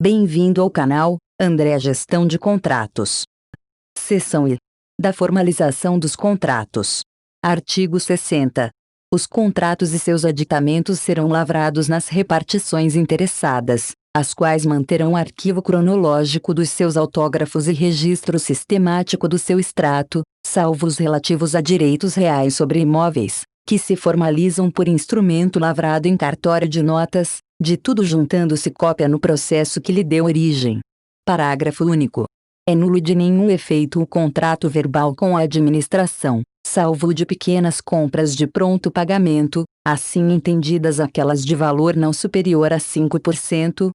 Bem-vindo ao canal André Gestão de Contratos. Seção I. Da formalização dos contratos. Artigo 60. Os contratos e seus aditamentos serão lavrados nas repartições interessadas, as quais manterão arquivo cronológico dos seus autógrafos e registro sistemático do seu extrato, salvo os relativos a direitos reais sobre imóveis, que se formalizam por instrumento lavrado em cartório de notas, de tudo juntando-se cópia no processo que lhe deu origem. Parágrafo único. É nulo de nenhum efeito o contrato verbal com a administração, salvo o de pequenas compras de pronto pagamento, assim entendidas aquelas de valor não superior a 5%,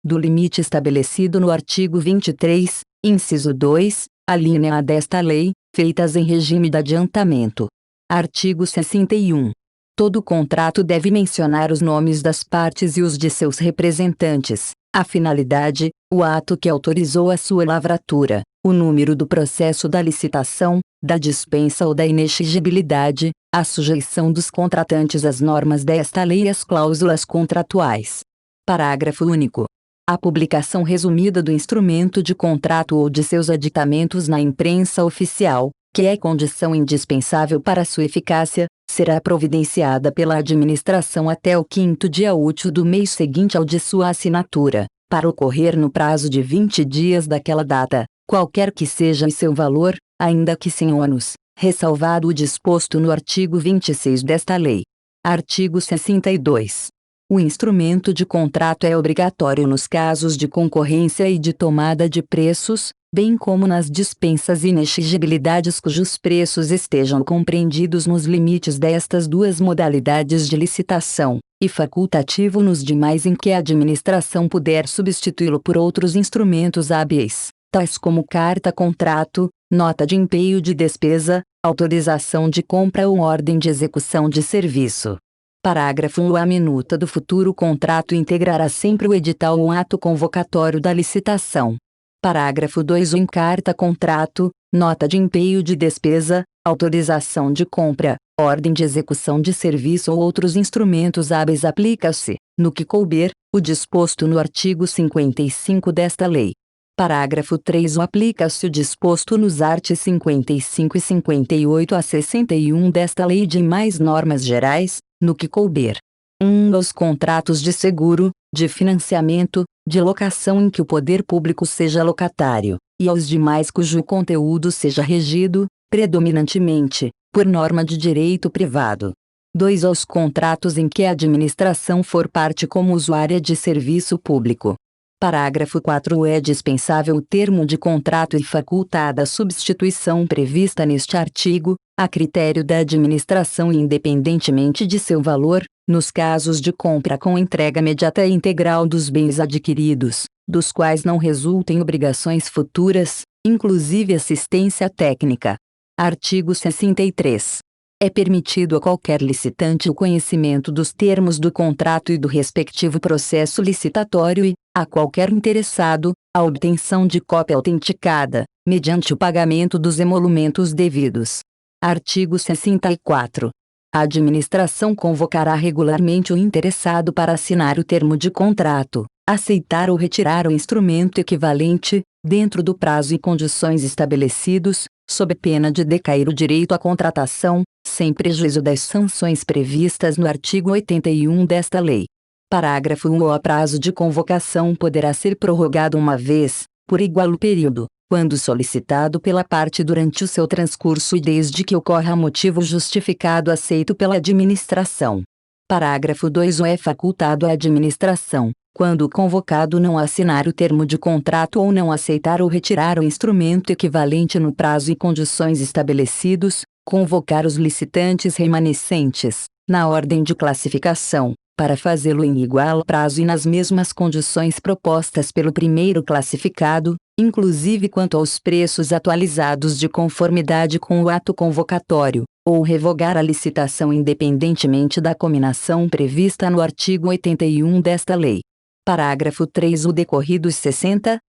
do limite estabelecido no artigo 23, inciso 2, alínea A desta lei, feitas em regime de adiantamento. Artigo 61. Todo contrato deve mencionar os nomes das partes e os de seus representantes, a finalidade, o ato que autorizou a sua lavratura, o número do processo da licitação, da dispensa ou da inexigibilidade, a sujeição dos contratantes às normas desta lei e as cláusulas contratuais. Parágrafo único. A publicação resumida do instrumento de contrato ou de seus aditamentos na imprensa oficial, que é condição indispensável para sua eficácia, será providenciada pela administração até o 5º dia útil do mês seguinte ao de sua assinatura, para ocorrer no prazo de 20 dias daquela data, qualquer que seja o seu valor, ainda que sem ônus, ressalvado o disposto no artigo 26 desta lei. Artigo 62. O instrumento de contrato é obrigatório nos casos de concorrência e de tomada de preços, bem como nas dispensas e inexigibilidades cujos preços estejam compreendidos nos limites destas duas modalidades de licitação, e facultativo nos demais em que a administração puder substituí-lo por outros instrumentos hábeis, tais como carta-contrato, nota de empenho de despesa, autorização de compra ou ordem de execução de serviço. Parágrafo 1. A minuta do futuro contrato integrará sempre o edital ou ato convocatório da licitação. Parágrafo 2. Em carta-contrato, nota de empenho de despesa, autorização de compra, ordem de execução de serviço ou outros instrumentos hábeis aplica-se, no que couber, o disposto no artigo 55 desta lei. Parágrafo 3. Aplica-se o disposto nos arts 55 e 58 a 61 desta lei e demais normas gerais, no que couber. 1. Aos contratos de seguro, de financiamento, de locação em que o poder público seja locatário, e aos demais cujo conteúdo seja regido, predominantemente, por norma de direito privado. 2. Aos contratos em que a administração for parte como usuária de serviço público. Parágrafo 4. É dispensável o termo de contrato e facultada a substituição prevista neste artigo, a critério da administração e independentemente de seu valor, nos casos de compra com entrega imediata e integral dos bens adquiridos, dos quais não resultem obrigações futuras, inclusive assistência técnica. Artigo 63. É permitido a qualquer licitante o conhecimento dos termos do contrato e do respectivo processo licitatório e, a qualquer interessado, a obtenção de cópia autenticada, mediante o pagamento dos emolumentos devidos. Artigo 64. A administração convocará regularmente o interessado para assinar o termo de contrato, aceitar ou retirar o instrumento equivalente, dentro do prazo e condições estabelecidos, sob pena de decair o direito à contratação, sem prejuízo das sanções previstas no artigo 81 desta lei. Parágrafo 1. O prazo de convocação poderá ser prorrogado uma vez, por igual período, quando solicitado pela parte durante o seu transcurso e desde que ocorra motivo justificado aceito pela administração. Parágrafo 2. É facultado à administração, quando o convocado não assinar o termo de contrato ou não aceitar ou retirar o instrumento equivalente no prazo e condições estabelecidos, convocar os licitantes remanescentes, na ordem de classificação, para fazê-lo em igual prazo e nas mesmas condições propostas pelo primeiro classificado, inclusive quanto aos preços atualizados de conformidade com o ato convocatório, ou revogar a licitação independentemente da cominação prevista no artigo 81 desta lei. Parágrafo 3. O decorridos 60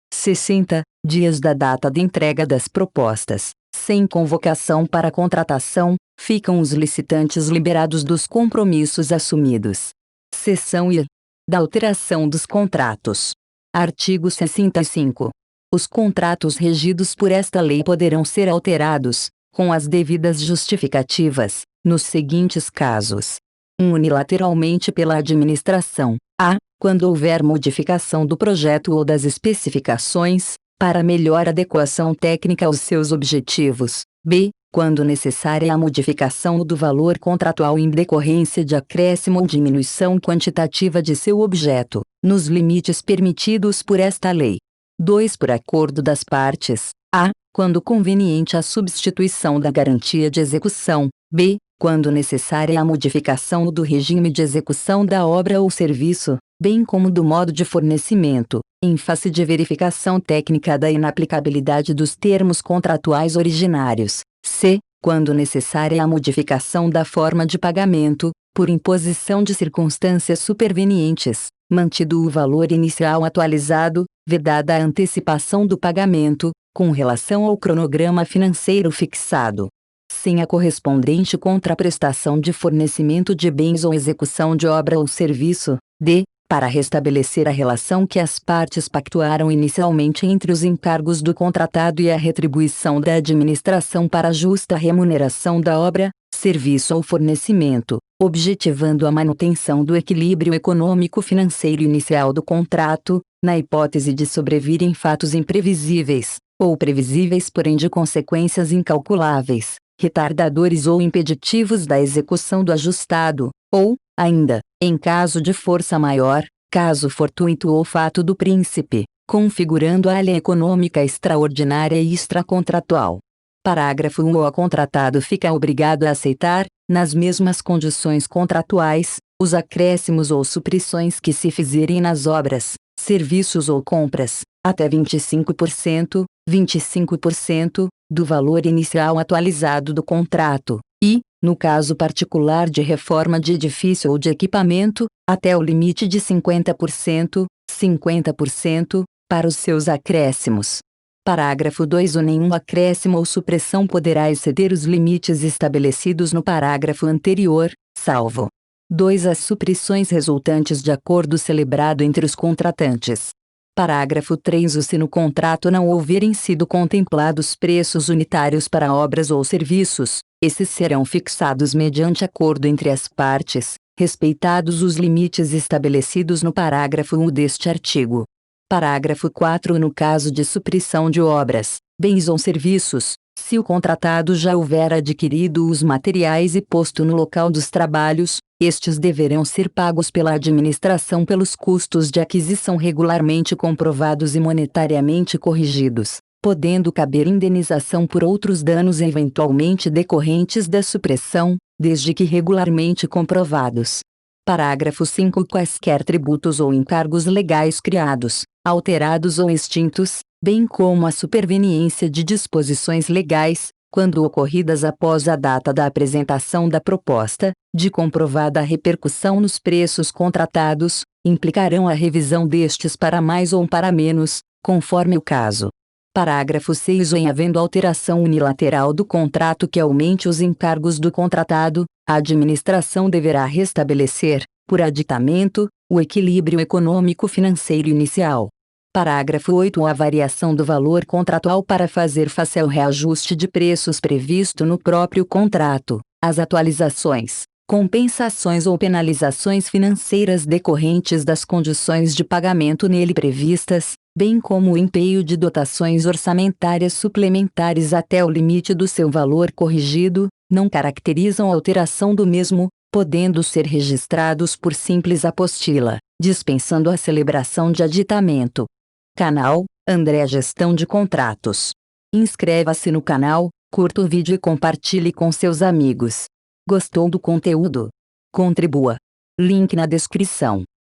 dias da data de entrega das propostas, sem convocação para contratação, ficam os licitantes liberados dos compromissos assumidos. Seção I. da alteração dos contratos. Artigo 65. Os contratos regidos por esta lei poderão ser alterados, com as devidas justificativas, nos seguintes casos: unilateralmente pela administração, a. quando houver modificação do projeto ou das especificações, para melhor adequação técnica aos seus objetivos, b. quando necessária a modificação do valor contratual em decorrência de acréscimo ou diminuição quantitativa de seu objeto, nos limites permitidos por esta lei. 2. Por acordo das partes, a. quando conveniente a substituição da garantia de execução, b. quando necessária a modificação do regime de execução da obra ou serviço, bem como do modo de fornecimento, em face de verificação técnica da inaplicabilidade dos termos contratuais originários, c. quando necessária a modificação da forma de pagamento, por imposição de circunstâncias supervenientes, mantido o valor inicial atualizado, vedada a antecipação do pagamento, com relação ao cronograma financeiro fixado, sem a correspondente contraprestação de fornecimento de bens ou execução de obra ou serviço, d. para restabelecer a relação que as partes pactuaram inicialmente entre os encargos do contratado e a retribuição da administração para justa remuneração da obra, serviço ou fornecimento, objetivando a manutenção do equilíbrio econômico-financeiro inicial do contrato, na hipótese de sobrevirem fatos imprevisíveis, ou previsíveis porém de consequências incalculáveis, retardadores ou impeditivos da execução do ajustado, ou, ainda, em caso de força maior, caso fortuito ou fato do príncipe, configurando a lei econômica extraordinária e extracontratual. Parágrafo 1. O contratado fica obrigado a aceitar, nas mesmas condições contratuais, os acréscimos ou supressões que se fizerem nas obras, serviços ou compras, até 25%, do valor inicial atualizado do contrato, e, no caso particular de reforma de edifício ou de equipamento, até o limite de 50%, para os seus acréscimos. Parágrafo 2. Nenhum acréscimo ou supressão poderá exceder os limites estabelecidos no parágrafo anterior, salvo 2. As supressões resultantes de acordo celebrado entre os contratantes. Parágrafo 3. Se no contrato não houverem sido contemplados preços unitários para obras ou serviços, esses serão fixados mediante acordo entre as partes, respeitados os limites estabelecidos no parágrafo 1 deste artigo. Parágrafo 4. No caso de supressão de obras, bens ou serviços, se o contratado já houver adquirido os materiais e posto no local dos trabalhos, estes deverão ser pagos pela administração pelos custos de aquisição regularmente comprovados e monetariamente corrigidos, podendo caber indenização por outros danos eventualmente decorrentes da supressão, desde que regularmente comprovados. Parágrafo 5. Quaisquer tributos ou encargos legais criados, alterados ou extintos, bem como a superveniência de disposições legais, quando ocorridas após a data da apresentação da proposta, de comprovada repercussão nos preços contratados, implicarão a revisão destes para mais ou para menos, conforme o caso. Parágrafo 6. Em havendo alteração unilateral do contrato que aumente os encargos do contratado, a administração deverá restabelecer, por aditamento, o equilíbrio econômico-financeiro inicial. Parágrafo 8. A variação do valor contratual para fazer face ao reajuste de preços previsto no próprio contrato, as atualizações, compensações ou penalizações financeiras decorrentes das condições de pagamento nele previstas, bem como o empenho de dotações orçamentárias suplementares até o limite do seu valor corrigido, não caracterizam alteração do mesmo, podendo ser registrados por simples apostila, dispensando a celebração de aditamento. Canal André Gestão de Contratos. Inscreva-se no canal, curta o vídeo e compartilhe com seus amigos. Gostou do conteúdo? Contribua. Link na descrição.